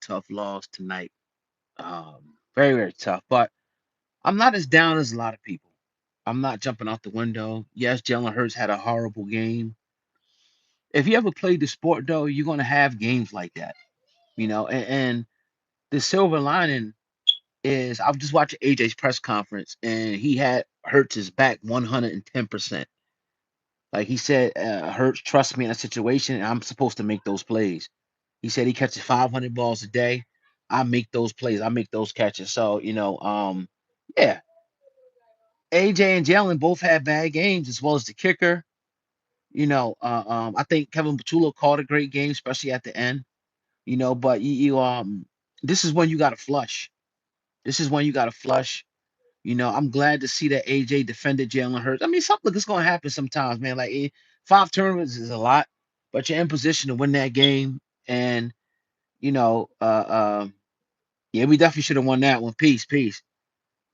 tough loss tonight. Very, very tough. But I'm not as down as a lot of people. I'm not jumping out the window. Yes, Jalen Hurts had a horrible game. If you ever played the sport, though, you're gonna have games like that, and the silver lining is I was just watching AJ's press conference, and he had Hurts' back 110%. Like he said, Hurts trust me in a situation, and I'm supposed to make those plays. He said he catches 500 balls a day. I make those plays. I make those catches. So yeah, AJ and Jalen both had bad games as well as the kicker. I think Kevin Patullo called a great game, especially at the end. But this is when you got to flush. This is when you got to flush. I'm glad to see that AJ defended Jalen Hurts. I mean, something is going to happen sometimes, man. Like 5 turnovers is a lot, but you're in position to win that game. And you know, yeah, we definitely should have won that one. Peace, peace.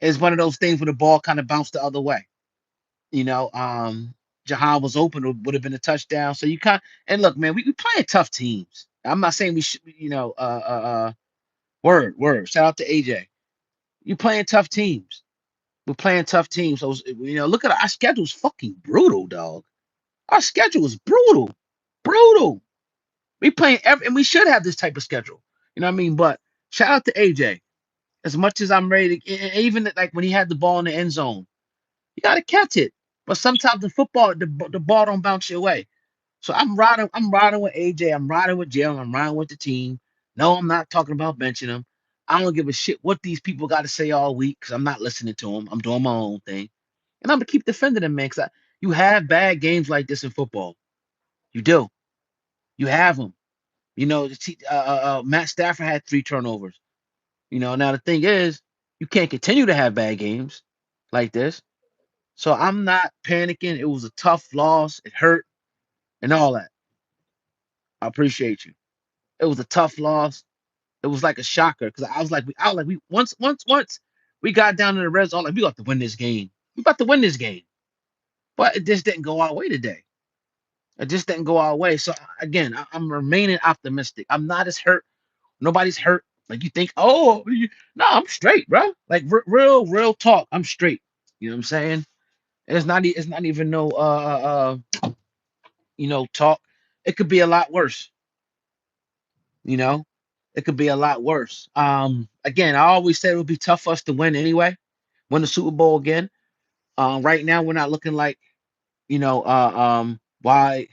It's one of those things where the ball kind of bounced the other way. You know, Jahan was open, would have been a touchdown. So you kind and look, man, we playing tough teams. I'm not saying we should, word. Shout out to AJ. You playing tough teams. We're playing tough teams. So look at our schedule's fucking brutal, dog. Our schedule is brutal, brutal. We playing and we should have this type of schedule. You know what I mean? But shout out to AJ. As much as I'm ready to, even like when he had the ball in the end zone, you got to catch it. But sometimes the football, the ball don't bounce your way. So I'm riding. I'm riding with AJ. I'm riding with Jalen. I'm riding with the team. No, I'm not talking about benching them. I don't give a shit what these people got to say all week because I'm not listening to them. I'm doing my own thing, and I'm gonna keep defending them, man. Because you have bad games like this in football. You do. You have them. Matt Stafford had 3 turnovers. Now the thing is, you can't continue to have bad games like this. So I'm not panicking. It was a tough loss. It hurt and all that. I appreciate you. It was a tough loss. It was like a shocker because we once we got down in the red zone, like we got to win this game. We about to win this game, but it just didn't go our way today. It just didn't go our way. So again, I'm remaining optimistic. I'm not as hurt. Nobody's hurt. Like you think, no, I'm straight, bro. Like real talk. I'm straight. You know what I'm saying? It's not even no talk. It could be a lot worse. You know, it could be a lot worse. Again, I always said it would be tough for us to win anyway, win the Super Bowl again. Right now we're not looking like, why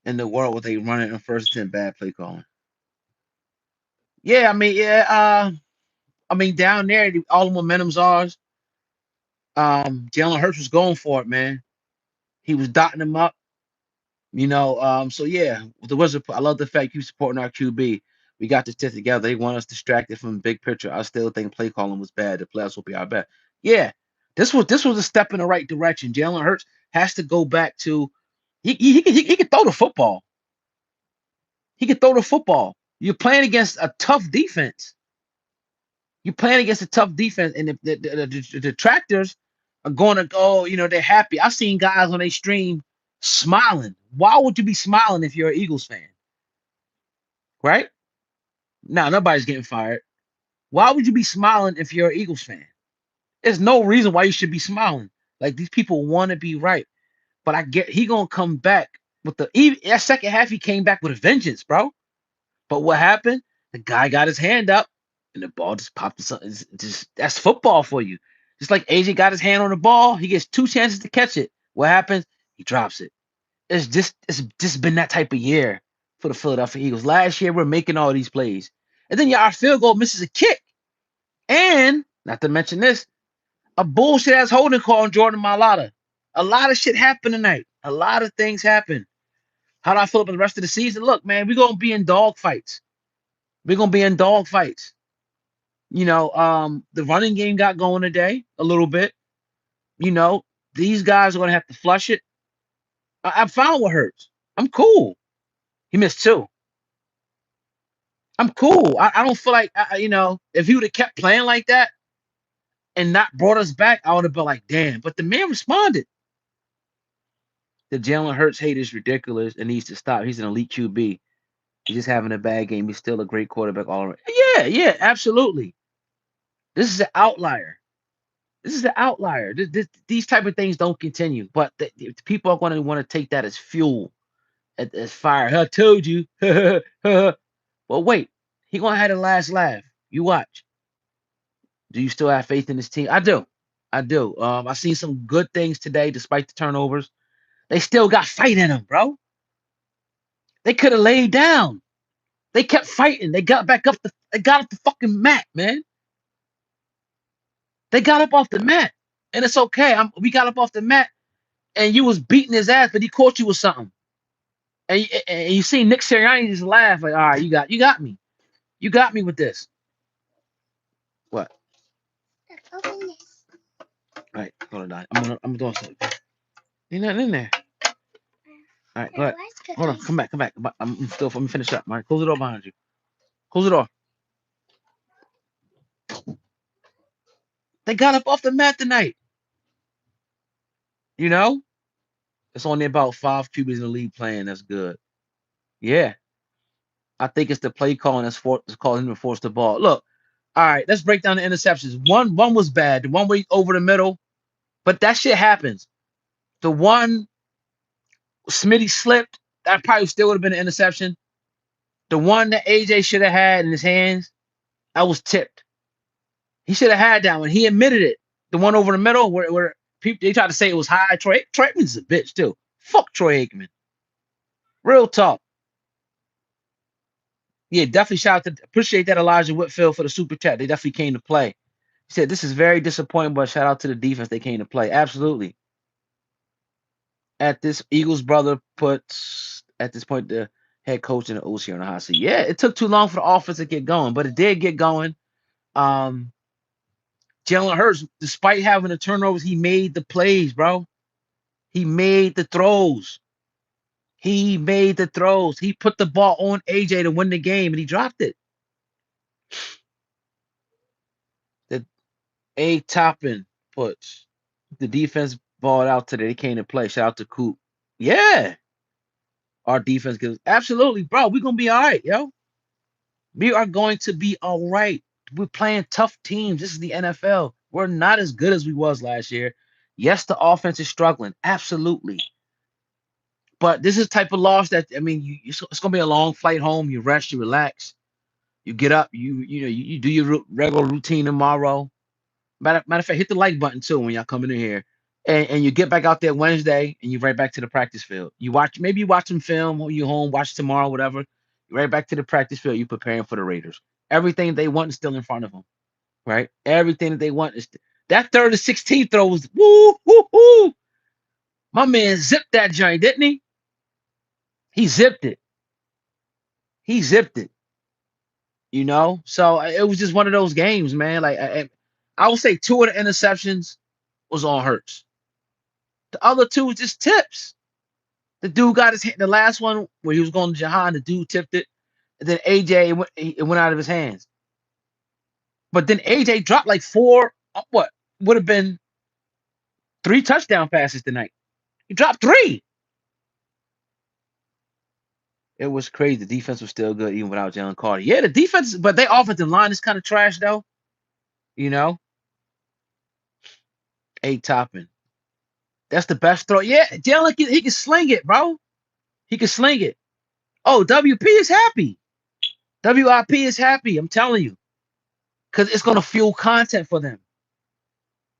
in the world would they run it in first and 10 bad play calling? Yeah, I mean, yeah, I mean down there, all the momentum's ours. Jalen Hurts was going for it, man. He was dotting them up. So yeah, the Wizard. I love the fact you supporting our QB. We got this shit together. They want us distracted from the big picture. I still think play calling was bad. The playoffs will be our bet. Yeah, this was a step in the right direction. Jalen Hurts has to go back to he can throw the football. He can throw the football. You're playing against a tough defense. You're playing against a tough defense, and the detractors are going to go. They're happy. I've seen guys on a stream smiling. Why would you be smiling if you're an Eagles fan? Right? Now nobody's getting fired. Why would you be smiling if you're an Eagles fan? There's no reason why you should be smiling. Like these people want to be right, but I get he gonna come back with that second half. He came back with a vengeance, bro. But what happened? The guy got his hand up, and the ball just popped. Just that's football for you. Just like AJ got his hand on the ball, he gets 2 chances to catch it. What happens? He drops it. It's just been that type of year for the Philadelphia Eagles. Last year we're making all these plays, and then our field goal misses a kick, and not to mention this, a bullshit ass holding call on Jordan Mailata. A lot of shit happened tonight. A lot of things happened. How do I feel about the rest of the season? Look, man, we're gonna be in dog fights. We're gonna be in dog fights. The running game got going today a little bit. You know, these guys are gonna have to flush it. I'm fine with Hurts. I'm cool. He missed 2. I'm cool. I don't feel like if he would have kept playing like that and not brought us back, I would have been like, damn. But the man responded. The Jalen Hurts hate is ridiculous and needs to stop. He's an elite QB. He's just having a bad game. He's still a great quarterback all around. Yeah, yeah, absolutely. This is an outlier. This is an outlier. These type of things don't continue, but people are going to want to take that as fuel, as fire. I told you. Well, wait, he gonna have the last laugh. You watch. Do you still have faith in this team? I do. I do. I seen some good things today, despite the turnovers. They still got fight in them, bro. They could have laid down. They kept fighting. They got back up. They got up the fucking mat, man. They got up off the mat, and it's okay. We got up off the mat, and you was beating his ass, but he caught you with something. And you see Nick Sirianni just laugh like, all right, you got me. You got me with this. What? All right, hold on. I'm doing something. Ain't nothing in there. All right, go ahead. Hold on, come back, come back. I'm still. Let me finish up. All right, close the door behind you. Close the door. They got up off the mat tonight. You know, it's only about 5 QBs in the league playing. That's good. Yeah, I think it's the play calling that's causing him to force the ball. Look, all right, let's break down the interceptions. One was bad. The one way over the middle, but that shit happens. The one Smitty slipped, that probably still would have been an interception. The one that AJ should have had in his hands, that was tipped. He should have had that one. He admitted it. The one over the middle where people they tried to say it was high. Troy Aikman's a bitch too. Fuck Troy Aikman. Real talk. Yeah, definitely shout out to appreciate that Elijah Whitfield for the super chat. They definitely came to play. He said this is very disappointing, but shout out to the defense. They came to play. Absolutely. At this Eagles brother puts at this point the head coach and the OC on the hot seat. Yeah, it took too long for the offense to get going, but it did get going. Jalen Hurts, despite having the turnovers, he made the plays, bro. He made the throws. He made the throws. He put the ball on AJ to win the game, and he dropped it. The A Toppin puts the defense balled out today. They came to play. Shout out to Coop. Yeah, our defense gives absolutely, bro. We're gonna be all right, yo. We are going to be all right. We're playing tough teams. This is the NFL. We're not as good as we was last year. Yes, the offense is struggling. Absolutely. But this is the type of loss that I mean, it's gonna be a long flight home. You rest, you relax, you get up, you do your regular routine tomorrow. Matter of fact, hit the like button too when y'all coming in here, and you get back out there Wednesday, and you right back to the practice field. Maybe you watch some film, or you home, watch tomorrow, whatever. You right back to the practice field. You preparing for the Raiders. Everything they want is still in front of them, right? Everything that they want is that third and 16 throw was woo woo woo. My man zipped that joint, didn't he? He zipped it. He zipped it. So it was just one of those games, man. Like I would say two of the interceptions was on Hurts. The other two was just tips. The dude got his the last one where he was going to Jahan. The dude tipped it, and then AJ it went out of his hands. But then AJ dropped like four. What would have been 3 touchdown passes tonight? He dropped 3. It was crazy. The defense was still good even without Jalen Carter. Yeah, the defense, but their offensive line is kind of trash though. You know, A Toppin. That's the best throw. Yeah, Jalen he can sling it, bro. He can sling it. Oh, WP is happy. WIP is happy. I'm telling you, because it's gonna fuel content for them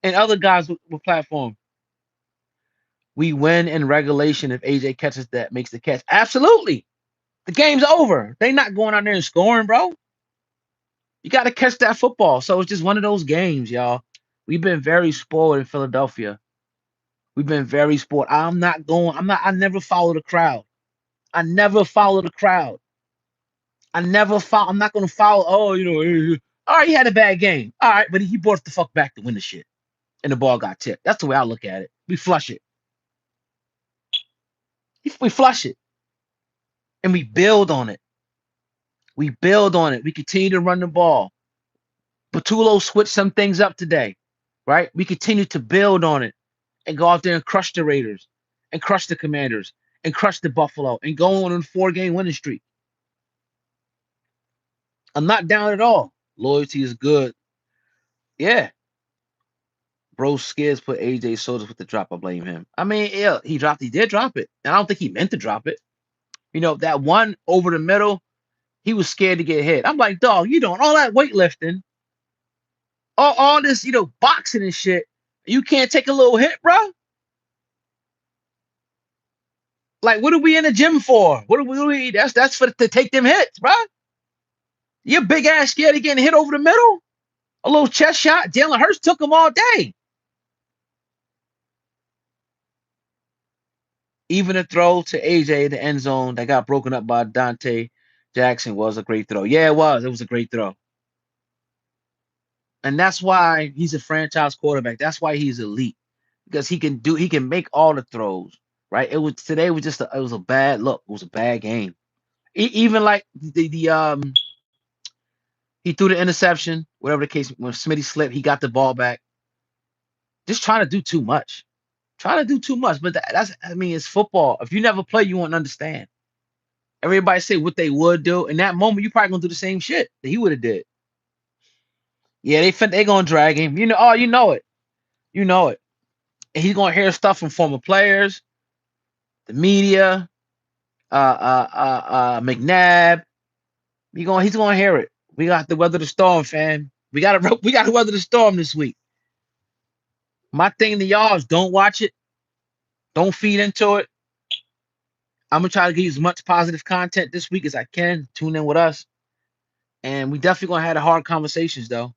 and other guys with platform. We win in regulation if AJ catches that, makes the catch. Absolutely, the game's over. They not going out there and scoring, bro. You got to catch that football. So it's just one of those games, y'all. We've been very spoiled in Philadelphia. We've been very spoiled. I'm not going. I'm not. I never follow the crowd. I never follow the crowd. I never follow. I'm not going to follow. Oh, all right, he had a bad game. All right, but he brought the fuck back to win the shit, and the ball got tipped. That's the way I look at it. We flush it. We flush it, and we build on it. We build on it. We continue to run the ball. Patulo switched some things up today, right? We continue to build on it and go out there and crush the Raiders and crush the Commanders and crush the Buffalo and go on a 4-game winning streak. I'm not down at all. Loyalty is good. Yeah. Bro Skids put AJ Soldiers with the drop. I blame him. I mean, yeah, he did drop it. And I don't think he meant to drop it. That one over the middle, he was scared to get hit. I'm like, dog, you doing all that weightlifting, all this, boxing and shit. You can't take a little hit, bro. Like, what are we in the gym for? What are we? That's for to take them hits, bro. You're big ass scared of getting hit over the middle. A little chest shot. Jalen Hurts took him all day. Even a throw to AJ in the end zone that got broken up by Dante Jackson was a great throw. Yeah, it was. It was a great throw. And that's why he's a franchise quarterback. That's why he's elite. Because he can make all the throws. Right? It was a bad look. It was a bad game. Even like the he threw the interception, whatever the case, when Smitty slipped, he got the ball back. Just trying to do too much. Trying to do too much. But I mean, it's football. If you never play, you won't understand. Everybody say what they would do. In that moment, you probably gonna do the same shit that he would have did. Yeah, they gonna drag him. You know it. You know it. And he's gonna hear stuff from former players, the media, McNabb. He's gonna hear it. We got to weather the storm, fam. We gotta weather the storm this week. My thing to y'all is don't watch it. Don't feed into it. I'm gonna try to give you as much positive content this week as I can. Tune in with us. And we definitely gonna have the hard conversations though.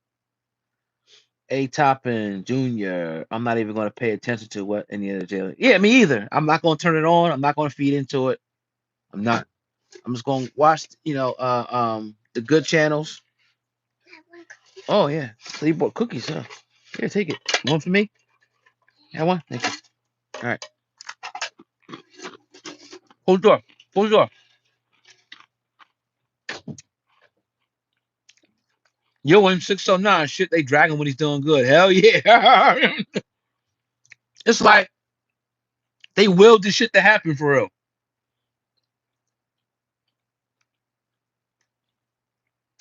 A Top and Junior. I'm not even gonna pay attention to what any of the jail. Yeah, me either. I'm not gonna turn it on. I'm not gonna feed into it. I'm not. I'm just gonna watch, the good channels. Oh yeah. So you bought cookies, huh? Here, take it. One for me? Have one? Thank you. All right. Close the door. Close the door. Yo, in 609, shit, they drag him when he's doing good. Hell yeah. It's like they willed this shit to happen for real.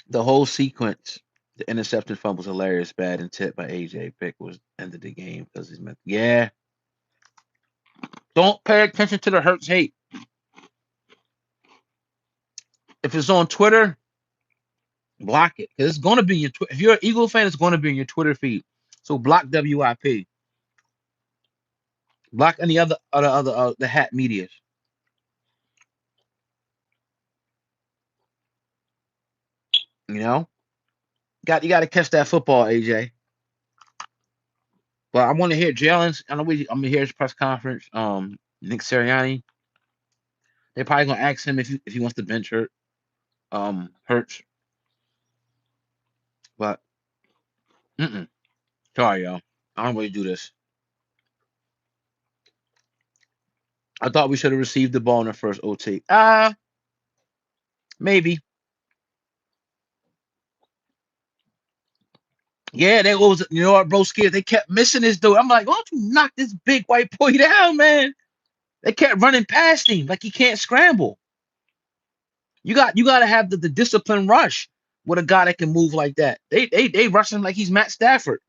The whole sequence, the intercepted fumble was hilarious, bad and tip by AJ. Pick was ended the game because he's meant. Yeah. Don't pay attention to the Hurts hate. If it's on Twitter, block it. Because it's gonna be if you're an Eagle fan, it's gonna be in your Twitter feed. So block WIP. Block any other the hat medias. You know? You gotta catch that football, AJ. But I want to hear Jalen's. I'm gonna hear his press conference. Nick Sirianni. They're probably gonna ask him if he wants to bench Hurts. But sorry, y'all. I don't really do this. I thought we should have received the ball in the first OT. Maybe. Yeah, they was what, bro, scared. They kept missing this dude. I'm like, why don't you knock this big white boy down, man? They kept running past him like he can't scramble. You gotta have the discipline rush with a guy that can move like that. They rush him like he's Matt Stafford.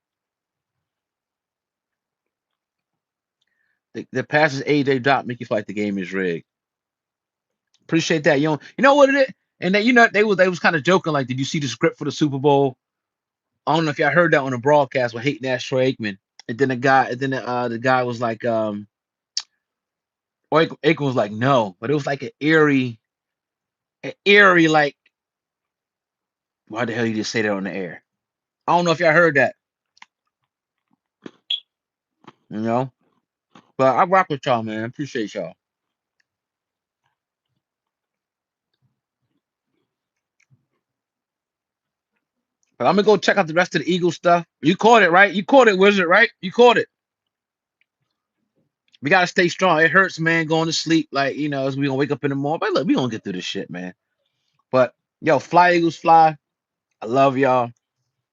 The passes AJ drop make you feel like the game is rigged. Appreciate that. You know what it is? And that they was kind of joking, like, did you see the script for the Super Bowl? I don't know if y'all heard that on the broadcast with hating ass Troy Aikman. And then the guy was like, or Aikman was like, no, but it was like an eerie, like, why the hell you just say that on the air? I don't know if y'all heard that, you know. But I rock with y'all, man. Appreciate y'all. But I'm gonna go check out the rest of the Eagle stuff. You caught it, right? You caught it, Wizard, right? You caught it. We gotta stay strong. It hurts, man, going to sleep. Like, as we gonna wake up in the morning. But look, we gonna get through this shit, man. But yo, fly Eagles fly. I love y'all.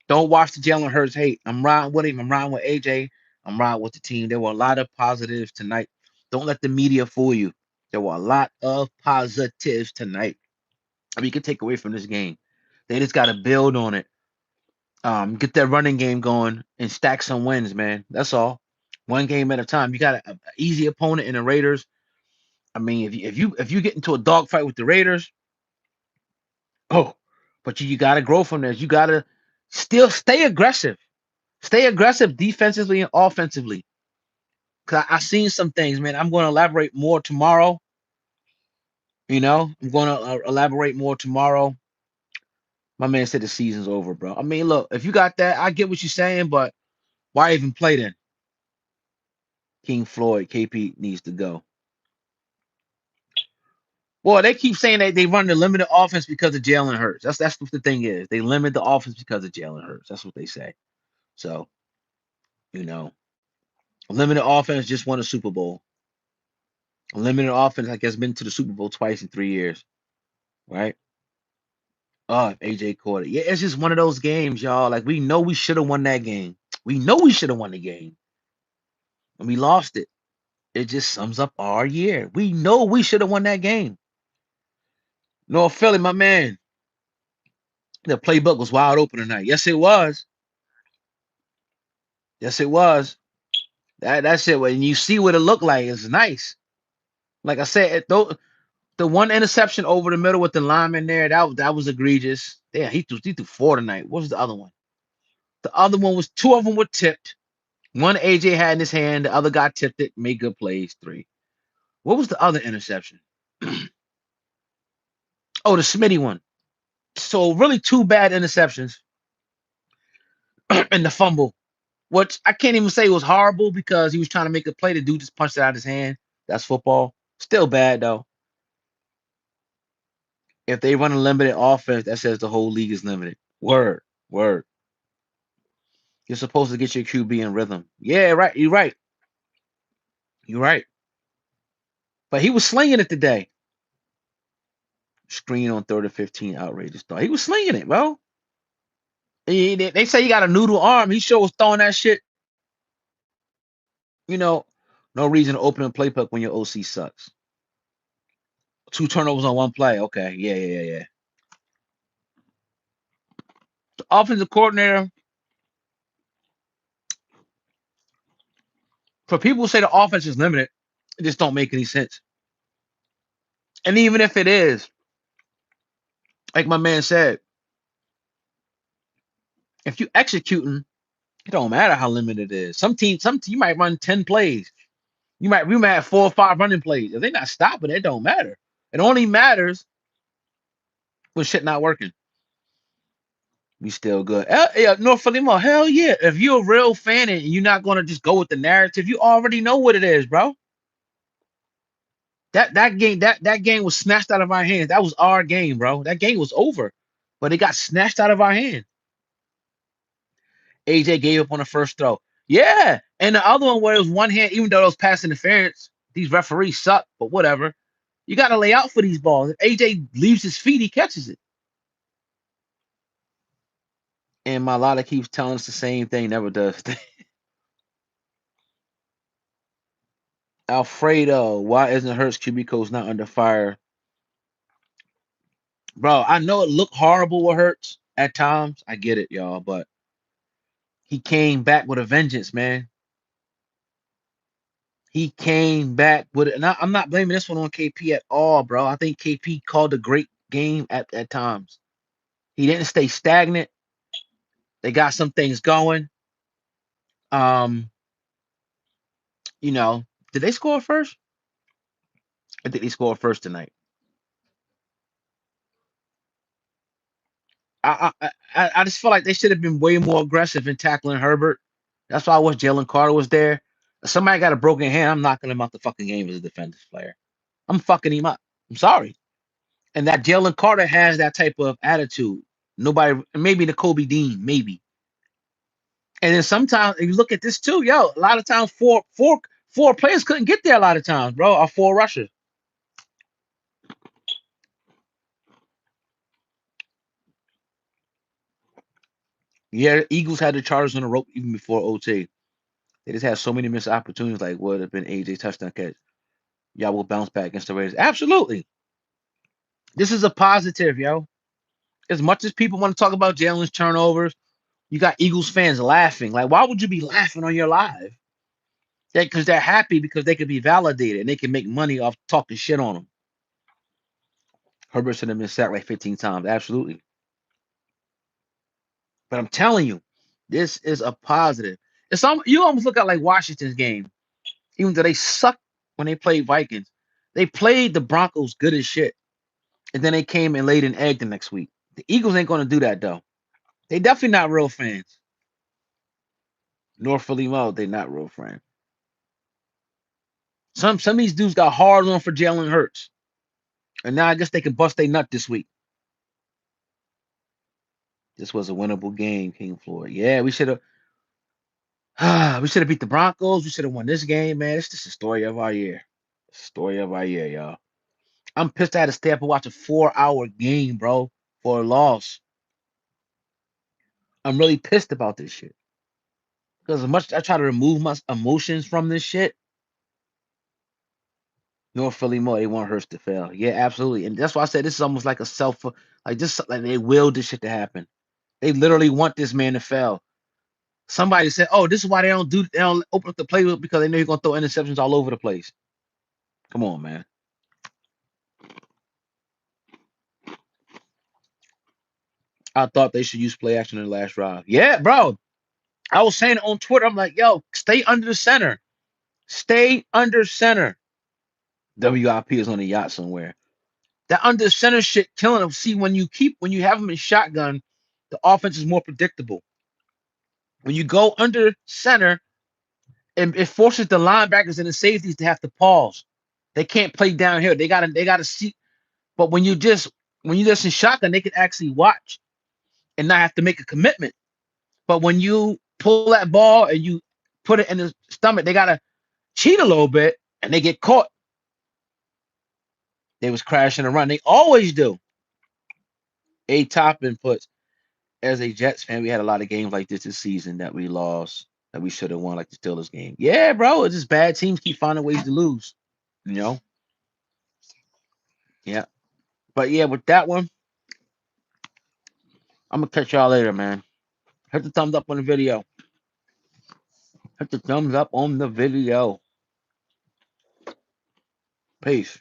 Don't watch the Jalen Hurts hate. I'm riding with him. I'm riding with AJ. I'm riding with the team. There were a lot of positives tonight. Don't let the media fool you. There were a lot of positives tonight. I mean, you can take away from this game. They just got to build on it. Get that running game going and stack some wins, man. That's all. One game at a time. You got a easy opponent in the Raiders. I mean, if you get into a dogfight with the Raiders, oh, but you got to grow from this. You got to still stay aggressive. Stay aggressive defensively and offensively. Cause I seen some things, man. I'm going to elaborate more tomorrow. I'm going to elaborate more tomorrow. My man said the season's over, bro. I mean, look, if you got that, I get what you're saying, but why even play then? King Floyd, KP needs to go. Well, they keep saying that they run the limited offense because of Jalen Hurts. That's what the thing is. They limit the offense because of Jalen Hurts. That's what they say. So, you know, limited offense just won a Super Bowl. Limited offense, I guess, been to the Super Bowl twice in 3 years, right? Oh, if AJ caught it. Yeah, it's just one of those games, y'all. Like, we know we should have won that game. We know we should have won the game, and we lost it. It just sums up our year. We know we should have won that game. North Philly, my man. The playbook was wide open tonight. Yes, it was. Yes, it was. That's it. When you see what it looked like, it's nice. Like I said, the one interception over the middle with the lineman there, that was egregious. Yeah, he threw four tonight. What was the other one? The other one was two of them were tipped. One AJ had in his hand, the other guy tipped it, made good plays. Three. What was the other interception? Oh, the Smitty one. So really two bad interceptions and the fumble, which I can't even say was horrible because he was trying to make a play. The dude just punched it out of his hand. That's football. Still bad though. If they run a limited offense, that says the whole league is limited. Word, word. You're supposed to get your QB in rhythm. Yeah, right. You're right. You're right. But he was slinging it today. Screen on third and 15, outrageous thought. He was slinging it, bro. They say he got a noodle arm. He sure was throwing that shit. You know, no reason to open a playbook when your OC sucks. Two turnovers on one play. Okay, yeah. The offensive coordinator, for people who say the offense is limited, it just don't make any sense. And even if it is, like my man said, if you executing, it don't matter how limited it is. You might run 10 plays. We might have 4 or 5 running plays. If they're not stopping, it don't matter. It only matters when shit not working. We still good. Yeah, North Philly Mall. Hell yeah. If you're a real fan and you're not gonna just go with the narrative, you already know what it is, bro. That game was snatched out of our hands. That was our game, bro. That game was over, but it got snatched out of our hands. AJ gave up on the first throw. Yeah, and the other one where it was one hand, even though it was pass interference, these referees suck, but whatever. You got to lay out for these balls. If AJ leaves his feet, he catches it. And my Lotta keeps telling us the same thing, never does. Alfredo, why isn't Hurts QB coach not under fire? Bro, I know it looked horrible with Hurts at times. I get it, y'all, but he came back with a vengeance, man. He came back with it. And I'm not blaming this one on KP at all, bro. I think KP called a great game at times. He didn't stay stagnant. They got some things going. Um, you know, did they score first? I think they scored first tonight. I just feel like they should have been way more aggressive in tackling Herbert. That's why I wish Jalen Carter was there. If somebody got a broken hand, I'm knocking him out the fucking game as a defensive player. I'm fucking him up. I'm sorry. And that Jalen Carter has that type of attitude. Nobody, maybe the Kobe Dean, maybe. And then sometimes if you look at this too, yo, a lot of times four players couldn't get there a lot of times, bro, or four rushers. Yeah, Eagles had the Chargers on the rope even before OT. They just had so many missed opportunities, like would have been AJ touchdown catch. Y'all will bounce back against the Raiders. Absolutely. This is a positive, yo. As much as people want to talk about Jalen's turnovers, you got Eagles fans laughing. Like, why would you be laughing on your live? Because they're happy because they can be validated and they can make money off talking shit on them. Herbert should have been sacked like 15 times. Absolutely. But I'm telling you, this is a positive. You almost look at like Washington's game, even though they sucked when they played Vikings. They played the Broncos good as shit. And then they came and laid an egg the next week. The Eagles ain't gonna do that though. They definitely not real fans. Nor Philly Mo, they not real fans. Some of these dudes got hard on for Jalen Hurts. And now I guess they can bust their nut this week. This was a winnable game, King Floyd. Yeah, we should have we should have beat the Broncos. We should have won this game, man. It's just the story of our year. Story of our year, y'all. I'm pissed I had to stay up and watch a 4-hour game, bro, for a loss. I'm really pissed about this shit. Because as much as I try to remove my emotions from this shit, North Philly more, they want Hurts to fail. Yeah, absolutely. And that's why I said this is almost like a self like just like they willed this shit to happen. They literally want this man to fail. Somebody said, "Oh, this is why they don't open up the playbook because they know you're gonna throw interceptions all over the place." Come on, man. I thought they should use play action in the last drive. Yeah, bro. I was saying it on Twitter. I'm like, yo, stay under the center. Stay under center. WIP is on a yacht somewhere. That under center shit killing them. See, when you have them in shotgun, the offense is more predictable. When you go under center, it forces the linebackers and the safeties to have to pause. They can't play down here. They gotta see. But when you just in shotgun, they can actually watch and not have to make a commitment. But when you pull that ball and you put it in the stomach, they gotta cheat a little bit and they get caught. They was crashing and run. They always do. A top inputs. As a Jets fan, we had a lot of games like this season that we lost that we should have won, like the Steelers game. Yeah, bro, it's just bad teams keep finding ways to lose. You know? Yeah. But yeah, with that one, I'm gonna catch y'all later, man. Hit the thumbs up on the video. Hit the thumbs up on the video. Peace.